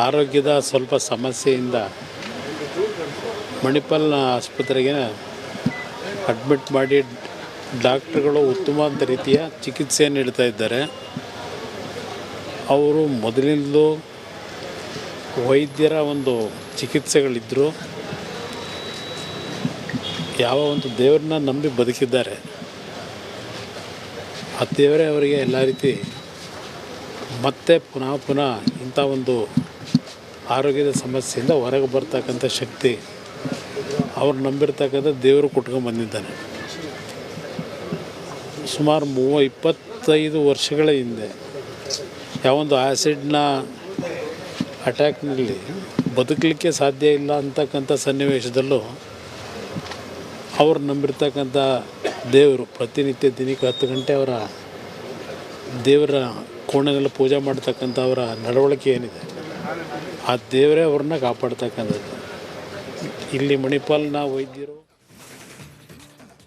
ಆರೋಗ್ಯದ ಸ್ವಲ್ಪ ಸಮಸ್ಯೆಯಿಂದ ಮಣಿಪಾಲ್ ಆಸ್ಪತ್ರೆಗೆ ಅಡ್ಮಿಟ್ ಮಾಡಿ ಡಾಕ್ಟ್ರುಗಳು ಉತ್ತಮವಾದ ರೀತಿಯ ಚಿಕಿತ್ಸೆಯನ್ನು ನೀಡ್ತಾ ಇದ್ದಾರೆ. ಅವರು ಮೊದಲಿಂದಲೂ ವೈದ್ಯರ ಒಂದು ಚಿಕಿತ್ಸೆಗಳಿದ್ದರು, ಯಾವ ಒಂದು ದೇವರನ್ನ ನಂಬಿ ಬದುಕಿದ್ದಾರೆ. ಆ ದೇವರೇ ಅವರಿಗೆ ಎಲ್ಲ ರೀತಿ ಮತ್ತೆ ಪುನಃ ಇಂಥ ಒಂದು ಆರೋಗ್ಯದ ಸಮಸ್ಯೆಯಿಂದ ಹೊರಗೆ ಬರ್ತಕ್ಕಂಥ ಶಕ್ತಿ ಅವ್ರು ನಂಬಿರ್ತಕ್ಕಂಥ ದೇವರು ಕೊಟ್ಕೊಂಡ್ಬಂದಿದ್ದಾನೆ. ಸುಮಾರು 25 ವರ್ಷಗಳ ಹಿಂದೆ ಯಾವೊಂದು ಆ್ಯಸಿಡ್ನ ಅಟ್ಯಾಕ್ನಲ್ಲಿ ಬದುಕಲಿಕ್ಕೆ ಸಾಧ್ಯ ಇಲ್ಲ ಅಂತಕ್ಕಂಥ ಸನ್ನಿವೇಶದಲ್ಲೂ ಅವ್ರು ನಂಬಿರ್ತಕ್ಕಂಥ ದೇವರು ಪ್ರತಿನಿತ್ಯ ದಿನಕ್ಕೆ 10 ಗಂಟೆ ಅವರ ದೇವರ ಕೋಣೆಯಲ್ಲಿ ಪೂಜೆ ಮಾಡ್ತಕ್ಕಂಥ ಅವರ ನಡವಳಿಕೆ ಏನಿದೆ, ಆ ದೇವರೇ ಅವ್ರನ್ನ ಕಾಪಾಡ್ತಕ್ಕಂಥದ್ದು. ಇಲ್ಲಿ ಮಣಿಪಾಲ್ನ ವೈದ್ಯರು